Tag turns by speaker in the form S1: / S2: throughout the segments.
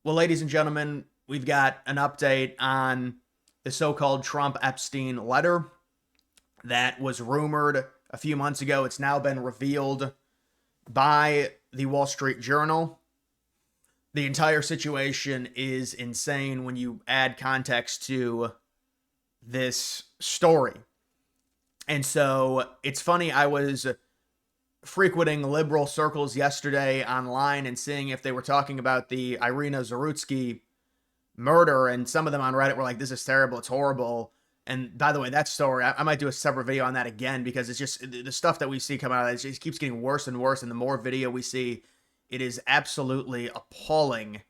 S1: Well, ladies and gentlemen, we've got an update on the so-called Trump Epstein letter that was rumored a few months ago. It's now been revealed by the Wall Street Journal. The entire situation is insane when you add context to this story. And so it's funny, I was frequenting liberal circles yesterday online and seeing if they were talking about the Irina Zarutsky murder, and some of them on Reddit were like, this is terrible, it's horrible. And by the way, that story, I might do a separate video on that again, because it's just the stuff that we see come out of it just keeps getting worse and worse, and the more video we see, it is absolutely appalling.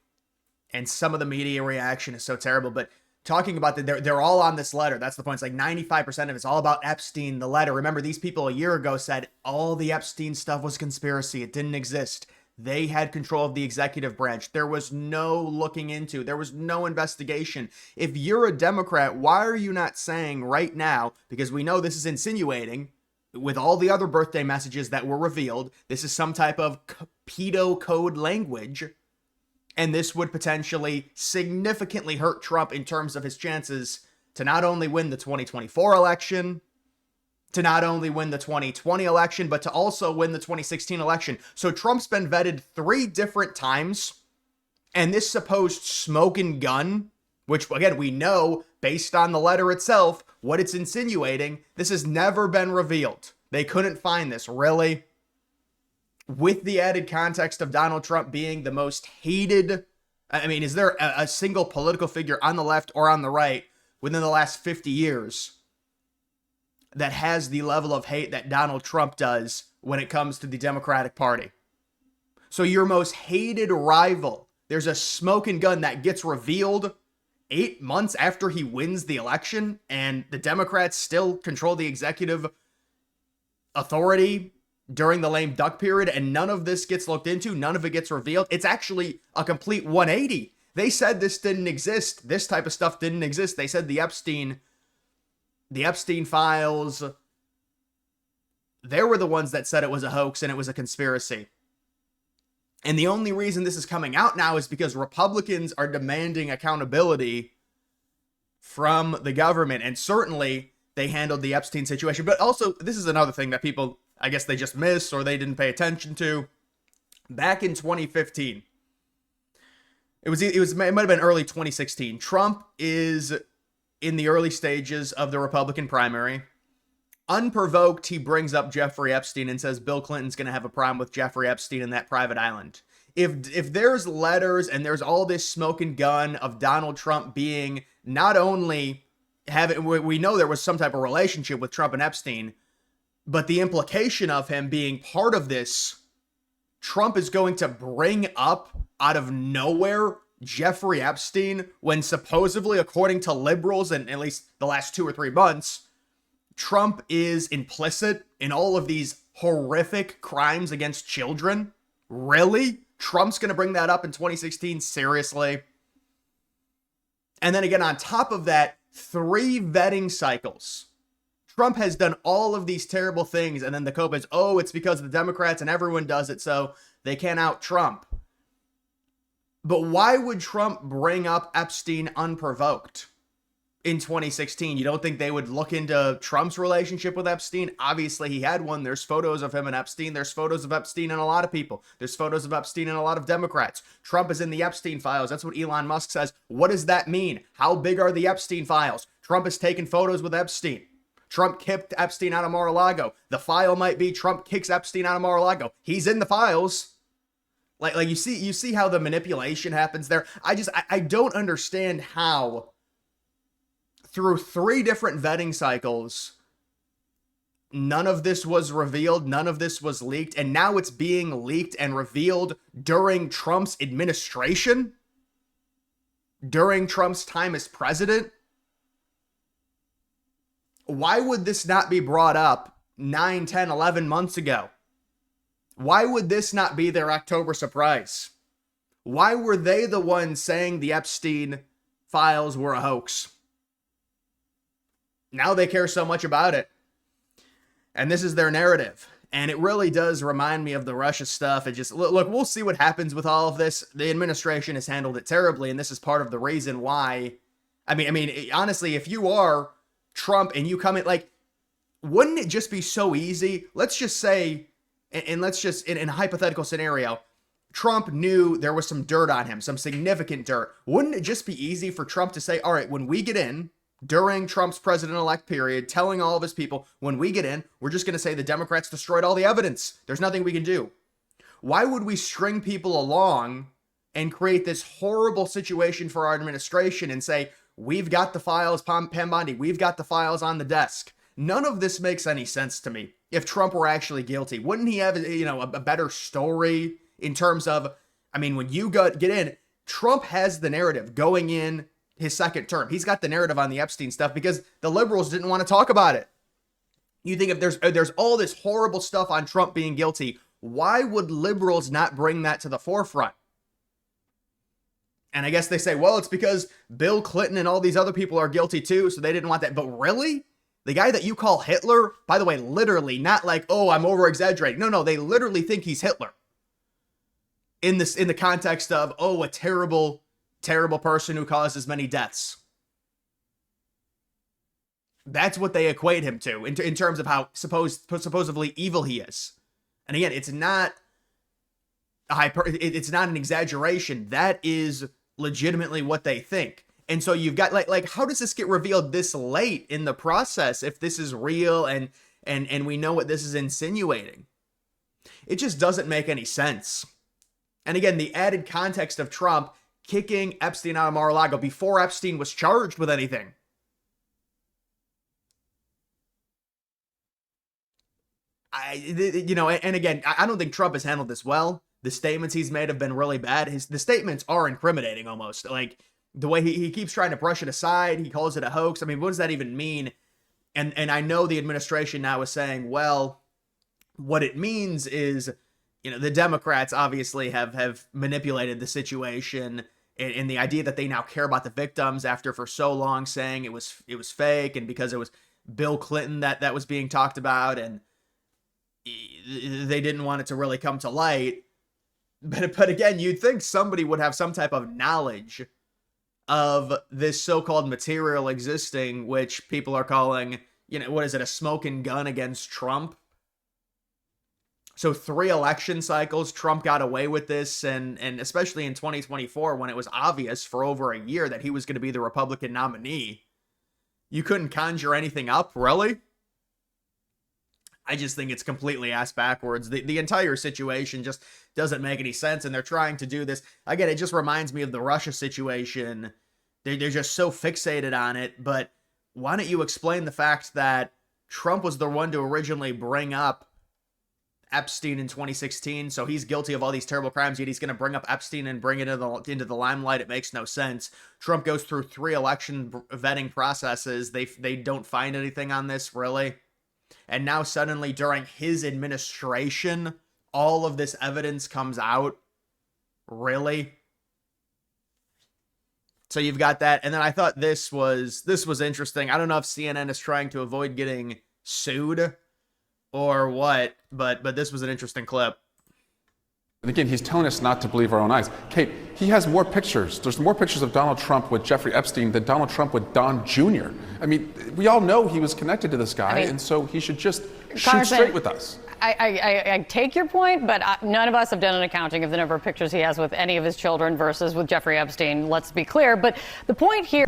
S1: And some of the media reaction is so terrible. But talking about they're all on this letter. That's the point. It's like 95% of it's all about Epstein, the letter. Remember, these people a year ago said all the Epstein stuff was conspiracy. It didn't exist. They had control of the executive branch. There was no looking into. There was no investigation. If you're a Democrat, why are you not saying right now, because we know this is insinuating, with all the other birthday messages that were revealed, this is some type of pedo code language, and this would potentially significantly hurt Trump in terms of his chances to not only win the 2024 election, to not only win the 2020 election, but to also win the 2016 election. So Trump's been vetted 3 different times, and this supposed smoke and gun, which again, we know based on the letter itself, what it's insinuating, this has never been revealed. They couldn't find this, really. With the added context of Donald Trump being the most hated, I mean, is there a single political figure on the left or on the right within the last 50 years that has the level of hate that Donald Trump does when it comes to the Democratic Party? So your most hated rival, there's a smoke and gun that gets revealed 8 months after he wins the election, and the Democrats still control the executive authority during the lame duck period, and none of this gets looked into, none of it gets revealed. It's actually a complete 180. They said this didn't exist. This type of stuff didn't exist. They said the Epstein files, they were the ones that said it was a hoax and it was a conspiracy. And the only reason this is coming out now is because Republicans are demanding accountability from the government. And certainly they handled the Epstein situation. But also, this is another thing that people, I guess they just miss or they didn't pay attention to. Back in 2015, it might have been early 2016. Trump is in the early stages of the Republican primary. Unprovoked, he brings up Jeffrey Epstein and says Bill Clinton's going to have a problem with Jeffrey Epstein and that private island. If there's letters and there's all this smoke and gun of Donald Trump being not only we know there was some type of relationship with Trump and Epstein, but the implication of him being part of this, Trump is going to bring up out of nowhere Jeffrey Epstein when supposedly, according to liberals, and at least the last 2 or 3 months, Trump is implicit in all of these horrific crimes against children. Really? Trump's going to bring that up in 2016? Seriously? And then again, on top of that, 3 vetting cycles. Trump has done all of these terrible things, and then the cope is, oh, it's because of the Democrats and everyone does it, so they can't out Trump. But why would Trump bring up Epstein unprovoked in 2016? You don't think they would look into Trump's relationship with Epstein? Obviously, he had one. There's photos of him and Epstein. There's photos of Epstein and a lot of people. There's photos of Epstein and a lot of Democrats. Trump is in the Epstein files. That's what Elon Musk says. What does that mean? How big are the Epstein files? Trump has taken photos with Epstein. Trump kicked Epstein out of Mar-a-Lago. The file might be Trump kicks Epstein out of Mar-a-Lago. He's in the files. Like you see how the manipulation happens there. I don't understand how through 3 different vetting cycles, none of this was revealed, none of this was leaked, and now it's being leaked and revealed during Trump's administration, during Trump's time as president. Why would this not be brought up 9, 10, 11 months ago? Why would this not be their October surprise? Why were they the ones saying the Epstein files were a hoax? Now they care so much about it. And this is their narrative. And it really does remind me of the Russia stuff. It just, look, we'll see what happens with all of this. The administration has handled it terribly, and this is part of the reason why. I mean, honestly, if you are Trump and you come in, like, wouldn't it just be so easy? Let's just say, and let's just, in a hypothetical scenario, Trump knew there was some dirt on him, some significant dirt. Wouldn't it just be easy for Trump to say, all right, when we get in, during Trump's president-elect period, telling all of his people, when we get in, we're just going to say the Democrats destroyed all the evidence. There's nothing we can do. Why would we string people along and create this horrible situation for our administration and say, we've got the files, Pam Bondi, we've got the files on the desk? None of this makes any sense to me. If Trump were actually guilty, wouldn't he have, a better story in terms of, I mean, when you get in, Trump has the narrative going in his second term. He's got the narrative on the Epstein stuff because the liberals didn't want to talk about it. You think if there's all this horrible stuff on Trump being guilty, why would liberals not bring that to the forefront? And I guess they say, well, it's because Bill Clinton and all these other people are guilty too, so they didn't want that. But really? The guy that you call Hitler, by the way, literally, not like, oh, I'm over exaggerating. No, they literally think he's Hitler. In the context of, oh, a terrible person who caused as many deaths. That's what they equate him to in terms of how supposedly evil he is. And again, it's not it's not an exaggeration. That is legitimately what they think. And so you've got like how does this get revealed this late in the process if this is real and we know what this is insinuating? It just doesn't make any sense. And again, the added context of Trump kicking Epstein out of Mar-a-Lago before Epstein was charged with anything. And again, I don't think Trump has handled this well. The statements he's made have been really bad. The statements are incriminating almost. Like the way he keeps trying to brush it aside. He calls it a hoax. I mean, what does that even mean? And I know the administration now is saying, well, what it means is, the Democrats obviously have manipulated the situation in the idea that they now care about the victims after for so long saying it was fake and because it was Bill Clinton that was being talked about and they didn't want it to really come to light. But again, you'd think somebody would have some type of knowledge of this so-called material existing, which people are calling, what is it, a smoking gun against Trump? So 3 election cycles, Trump got away with this, and especially in 2024, when it was obvious for over a year that he was going to be the Republican nominee, you couldn't conjure anything up, really? I just think it's completely ass backwards. The entire situation just doesn't make any sense, and they're trying to do this. Again, it just reminds me of the Russia situation. They're just so fixated on it, but why don't you explain the fact that Trump was the one to originally bring up Epstein in 2016, so he's guilty of all these terrible crimes, yet he's going to bring up Epstein and bring it into the limelight. It makes no sense. Trump goes through 3 election vetting processes. They don't find anything on this, really. And now suddenly during his administration, all of this evidence comes out. Really? So you've got that. And then I thought this was interesting. I don't know if CNN is trying to avoid getting sued or what, but this was an interesting clip.
S2: And again, he's telling us not to believe our own eyes. Kate, he has more pictures. There's more pictures of Donald Trump with Jeffrey Epstein than Donald Trump with Don Jr. I mean, we all know he was connected to this guy, and so he should just shoot straight with us.
S3: I take your point, but none of us have done an accounting of the number of pictures he has with any of his children versus with Jeffrey Epstein. Let's be clear. But the point here...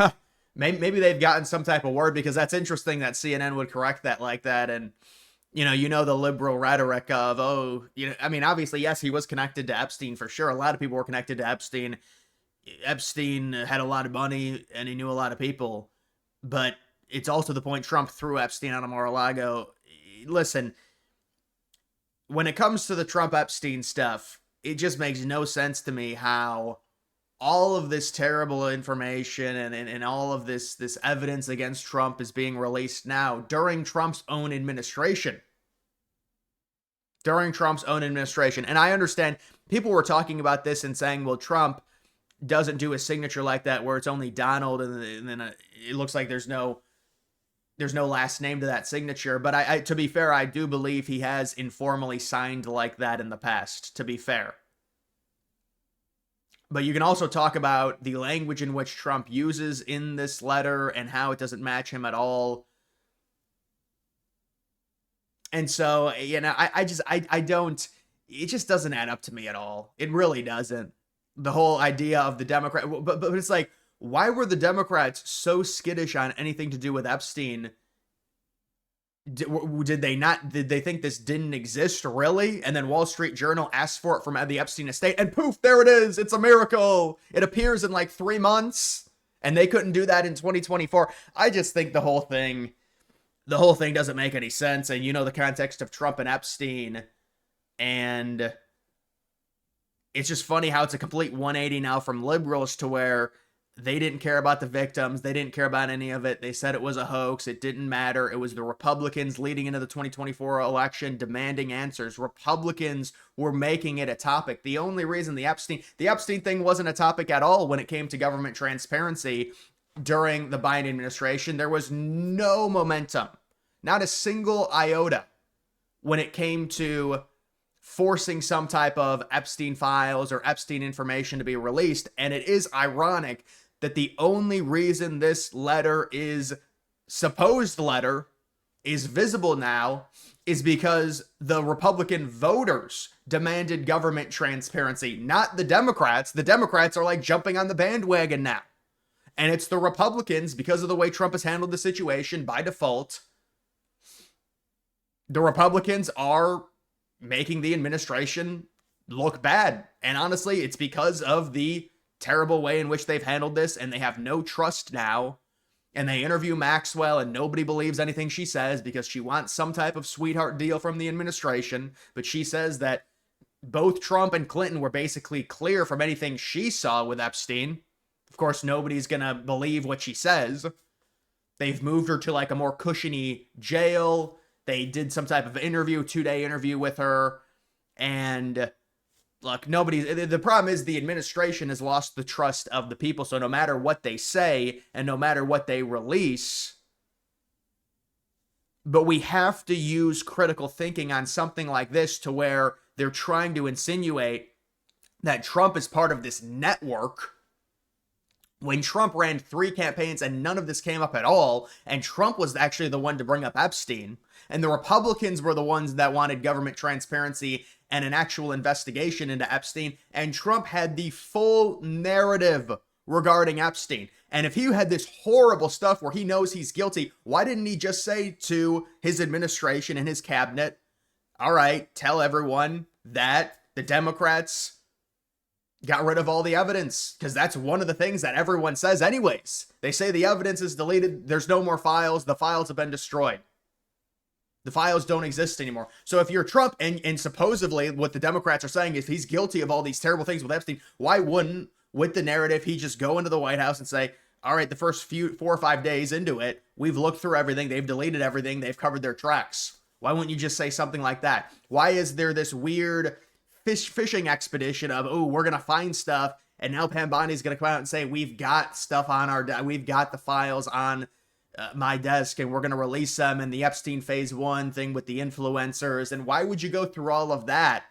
S1: Maybe they've gotten some type of word, because that's interesting that CNN would correct that like that. And the liberal rhetoric of, obviously, yes, he was connected to Epstein for sure. A lot of people were connected to Epstein. Epstein had a lot of money and he knew a lot of people. But it's also the point Trump threw Epstein out of Mar-a-Lago. Listen, when it comes to the Trump Epstein stuff, it just makes no sense to me how all of this terrible information and all of this evidence against Trump is being released now during Trump's own administration. And I understand people were talking about this and saying, well, Trump doesn't do a signature like that where it's only Donald and then it looks like there's no there's no last name to that signature. But I to be fair, I do believe he has informally signed like that in the past, to be fair. But you can also talk about the language in which Trump uses in this letter and how it doesn't match him at all. And so, you know, I don't, it just doesn't add up to me at all. It really doesn't. The whole idea of the Democrat, but it's like, why were the Democrats so skittish on anything to do with Epstein? Did they think this didn't exist really? And then Wall Street Journal asked for it from the Epstein estate, and poof, there it is. It's a miracle. It appears in like 3 months, and they couldn't do that in 2024. I just think the whole thing doesn't make any sense. And you know the context of Trump and Epstein, and it's just funny how it's a complete 180 now from liberals to where they didn't care about the victims. They didn't care about any of it. They said it was a hoax. It didn't matter. It was the Republicans leading into the 2024 election demanding answers. Republicans were making it a topic. The only reason the Epstein thing wasn't a topic at all when it came to government transparency during the Biden administration, there was no momentum, not a single iota, when it came to forcing some type of Epstein files or Epstein information to be released. And it is ironic that the only reason this letter is supposed letter is visible now is because the Republican voters demanded government transparency, not the Democrats. The Democrats are like jumping on the bandwagon now. And it's the Republicans, because of the way Trump has handled the situation by default, the Republicans are making the administration look bad. And honestly, it's because of the terrible way in which they've handled this, and they have no trust now. And they interview Maxwell, and nobody believes anything she says because she wants some type of sweetheart deal from the administration. But she says that both Trump and Clinton were basically clear from anything she saw with Epstein. Of course, nobody's going to believe what she says. They've moved her to like a more cushiony jail. They did some type of interview, 2-day interview with her. And look, the problem is the administration has lost the trust of the people. So no matter what they say and no matter what they release, but we have to use critical thinking on something like this to where they're trying to insinuate that Trump is part of this network when Trump ran 3 campaigns and none of this came up at all. And Trump was actually the one to bring up Epstein. And the Republicans were the ones that wanted government transparency and an actual investigation into Epstein. And Trump had the full narrative regarding Epstein. And if he had this horrible stuff where he knows he's guilty, why didn't he just say to his administration and his cabinet, all right, tell everyone that the Democrats got rid of all the evidence? Because that's one of the things that everyone says anyways. They say the evidence is deleted. There's no more files. The files have been destroyed. The files don't exist anymore. So if you're Trump and supposedly what the Democrats are saying is he's guilty of all these terrible things with Epstein, why wouldn't, with the narrative, he just go into the White House and say, all right, the first 4 or 5 days into it, we've looked through everything. They've deleted everything. They've covered their tracks. Why wouldn't you just say something like that? Why is there this weird fishing expedition of, oh, we're going to find stuff, and now Pam Bondi's going to come out and say, we've got stuff on we've got the files on my desk, and we're going to release them, and the Epstein phase 1 thing with the influencers. And why would you go through all of that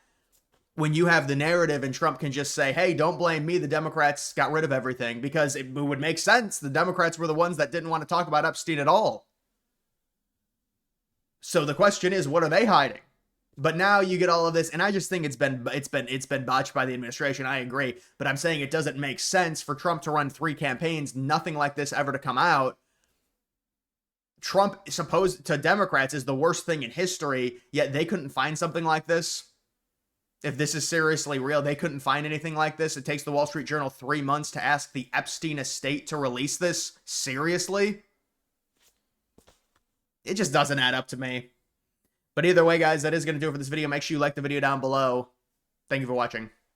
S1: when you have the narrative and Trump can just say, hey, don't blame me, the Democrats got rid of everything? Because it would make sense. The Democrats were the ones that didn't want to talk about Epstein at all. So the question is, what are they hiding? But now you get all of this, and I just think it's been botched by the administration. I agree, but I'm saying it doesn't make sense for Trump to run 3 campaigns, nothing like this ever to come out. Trump, supposed to Democrats, is the worst thing in history, yet they couldn't find something like this. If this is seriously real, they couldn't find anything like this. It takes the Wall Street Journal 3 months to ask the Epstein estate to release this. Seriously? It just doesn't add up to me. But either way, guys, that is going to do it for this video. Make sure you like the video down below. Thank you for watching.